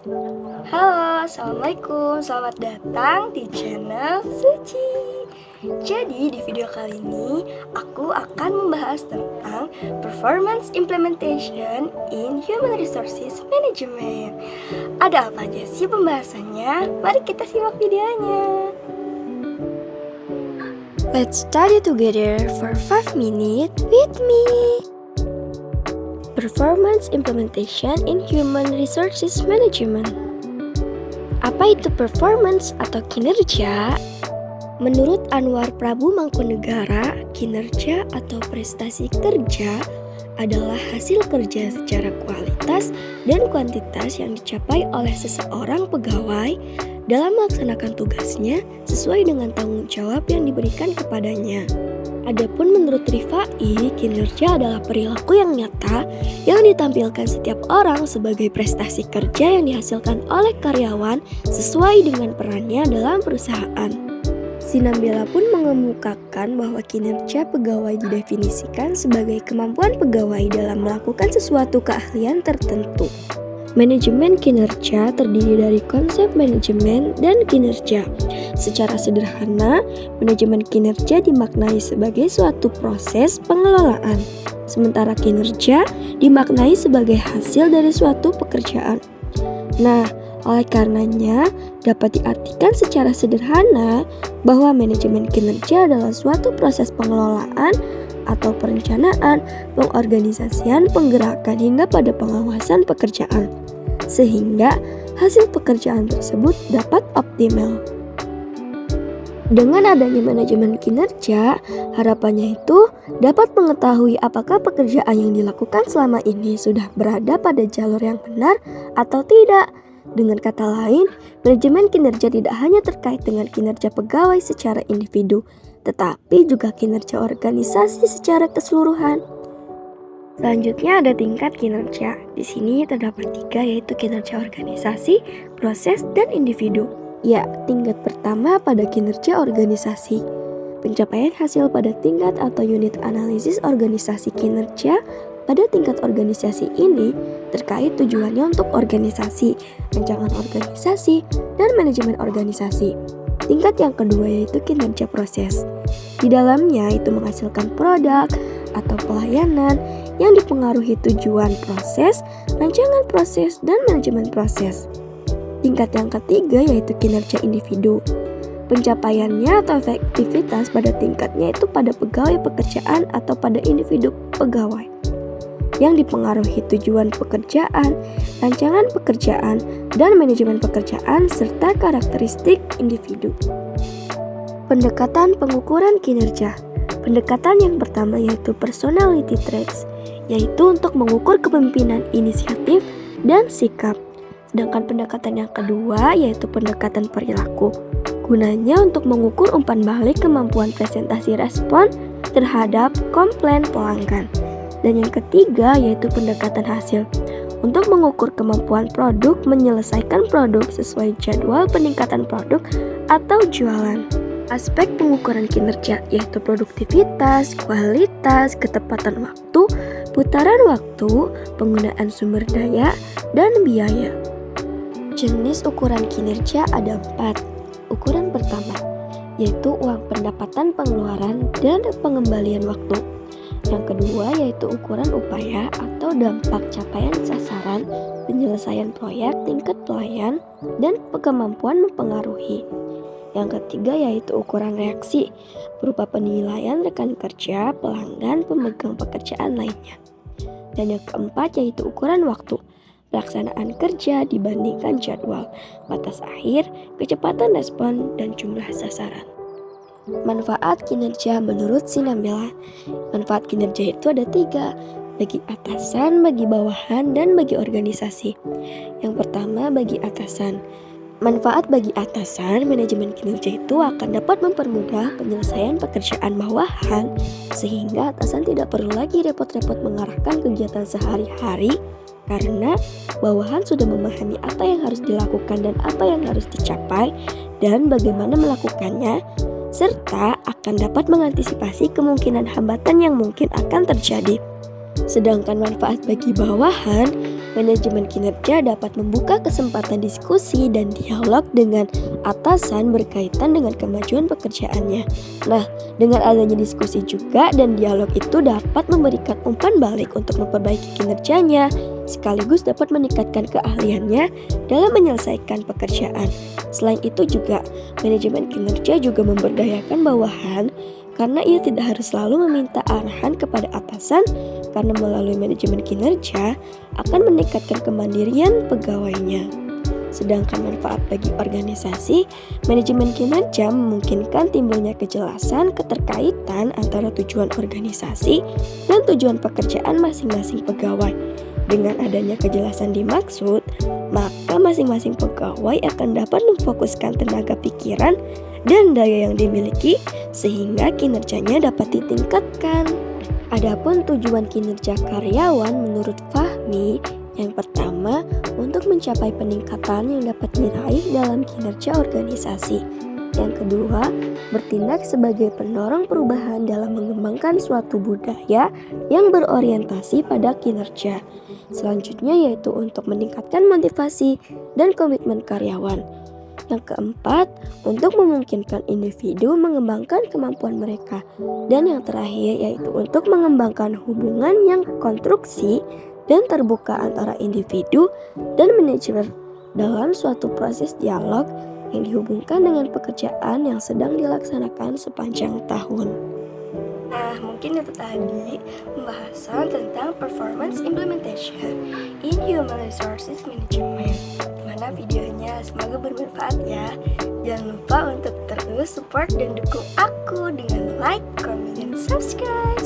Halo, Assalamualaikum. Selamat datang di channel Suci. Jadi di video kali ini aku akan membahas tentang performance implementation in human resources management. Ada apa aja sih pembahasannya? Mari kita simak videonya. Let's study together for 5 minutes with me. Performance implementation in human resources management. Apa itu performance atau kinerja? Menurut Anwar Prabu Mangkunegara, kinerja atau prestasi kerja adalah hasil kerja secara kualitas dan kuantitas yang dicapai oleh seseorang pegawai dalam melaksanakan tugasnya sesuai dengan tanggung jawab yang diberikan kepadanya. Adapun menurut Rifai, kinerja adalah perilaku yang nyata yang ditampilkan setiap orang sebagai prestasi kerja yang dihasilkan oleh karyawan sesuai dengan perannya dalam perusahaan. Sinambela pun mengemukakan bahwa kinerja pegawai didefinisikan sebagai kemampuan pegawai dalam melakukan sesuatu keahlian tertentu. Manajemen kinerja terdiri dari konsep manajemen dan kinerja. Secara sederhana, manajemen kinerja dimaknai sebagai suatu proses pengelolaan, sementara kinerja dimaknai sebagai hasil dari suatu pekerjaan. Nah, oleh karenanya dapat diartikan secara sederhana bahwa manajemen kinerja adalah suatu proses pengelolaan atau perencanaan, pengorganisasian, penggerakan hingga pada pengawasan pekerjaan, sehingga hasil pekerjaan tersebut dapat optimal. Dengan adanya manajemen kinerja, harapannya itu dapat mengetahui apakah pekerjaan yang dilakukan selama ini sudah berada pada jalur yang benar atau tidak. Dengan kata lain, manajemen kinerja tidak hanya terkait dengan kinerja pegawai secara individu, tetapi juga kinerja organisasi secara keseluruhan. Selanjutnya ada tingkat kinerja. Di sini terdapat 3, yaitu kinerja organisasi, proses, dan individu. Ya, tingkat pertama pada kinerja organisasi. Pencapaian hasil pada tingkat atau unit analisis organisasi kinerja pada tingkat organisasi ini terkait tujuannya untuk organisasi, rancangan organisasi, dan manajemen organisasi. Tingkat yang kedua yaitu kinerja proses. Di dalamnya itu menghasilkan produk atau pelayanan yang dipengaruhi tujuan proses, rancangan proses, dan manajemen proses. Tingkat yang ketiga yaitu kinerja individu. Pencapaiannya atau efektivitas pada tingkatnya itu pada pegawai pekerjaan atau pada individu pegawai yang dipengaruhi tujuan pekerjaan, rancangan pekerjaan, dan manajemen pekerjaan serta karakteristik individu. Pendekatan pengukuran kinerja. Pendekatan yang pertama yaitu personality traits, yaitu untuk mengukur kepemimpinan inisiatif dan sikap. Sedangkan pendekatan yang kedua yaitu pendekatan perilaku. Gunanya untuk mengukur umpan balik kemampuan presentasi respon terhadap komplain pelanggan. Dan yang ketiga yaitu pendekatan hasil. Untuk mengukur kemampuan produk menyelesaikan produk sesuai jadwal peningkatan produk atau jualan. Aspek pengukuran kinerja yaitu produktivitas, kualitas, ketepatan waktu, putaran waktu, penggunaan sumber daya, dan biaya. Jenis ukuran kinerja ada 4. Ukuran pertama yaitu uang pendapatan pengeluaran dan pengembalian waktu. Yang kedua yaitu ukuran upaya atau dampak capaian sasaran, penyelesaian proyek, tingkat pelayan, dan kemampuan mempengaruhi. Yang ketiga yaitu ukuran reaksi, berupa penilaian rekan kerja, pelanggan, pemegang pekerjaan lainnya. Dan yang keempat yaitu ukuran waktu, pelaksanaan kerja dibandingkan jadwal, batas akhir, kecepatan respon, dan jumlah sasaran. Manfaat kinerja menurut Sinambela. Manfaat kinerja itu ada 3, bagi atasan, bagi bawahan, dan bagi organisasi. Yang pertama bagi atasan. Manfaat bagi atasan, manajemen kinerja itu akan dapat mempermudah penyelesaian pekerjaan bawahan, sehingga atasan tidak perlu lagi repot-repot mengarahkan kegiatan sehari-hari, karena bawahan sudah memahami apa yang harus dilakukan dan apa yang harus dicapai, dan bagaimana melakukannya, serta akan dapat mengantisipasi kemungkinan hambatan yang mungkin akan terjadi. Sedangkan manfaat bagi bawahan, manajemen kinerja dapat membuka kesempatan diskusi dan dialog dengan atasan berkaitan dengan kemajuan pekerjaannya. Nah, dengan adanya diskusi juga dan dialog itu dapat memberikan umpan balik untuk memperbaiki kinerjanya, sekaligus dapat meningkatkan keahliannya dalam menyelesaikan pekerjaan. Selain itu juga, manajemen kinerja juga memberdayakan bawahan karena ia tidak harus selalu meminta arahan kepada atasan, karena melalui manajemen kinerja akan meningkatkan kemandirian pegawainya. Sedangkan manfaat bagi organisasi, manajemen kinerja memungkinkan timbulnya kejelasan keterkaitan antara tujuan organisasi dan tujuan pekerjaan masing-masing pegawai. Dengan adanya kejelasan dimaksud, maka masing-masing pegawai akan dapat memfokuskan tenaga pikiran dan daya yang dimiliki sehingga kinerjanya dapat ditingkatkan. Adapun tujuan kinerja karyawan menurut Fahmi, yang pertama untuk mencapai peningkatan yang dapat diraih dalam kinerja organisasi. Yang kedua, bertindak sebagai pendorong perubahan dalam mengembangkan suatu budaya yang berorientasi pada kinerja. Selanjutnya yaitu untuk meningkatkan motivasi dan komitmen karyawan. Yang keempat, untuk memungkinkan individu mengembangkan kemampuan mereka. Dan yang terakhir yaitu untuk mengembangkan hubungan yang konstruksi dan terbuka antara individu dan manajer dalam suatu proses dialog yang dihubungkan dengan pekerjaan yang sedang dilaksanakan sepanjang tahun. Nah, mungkin itu tadi pembahasan tentang performance implementation in human resources management. Dimana videonya semoga bermanfaat ya. Jangan lupa untuk terus support dan dukung aku dengan like, comment, dan subscribe.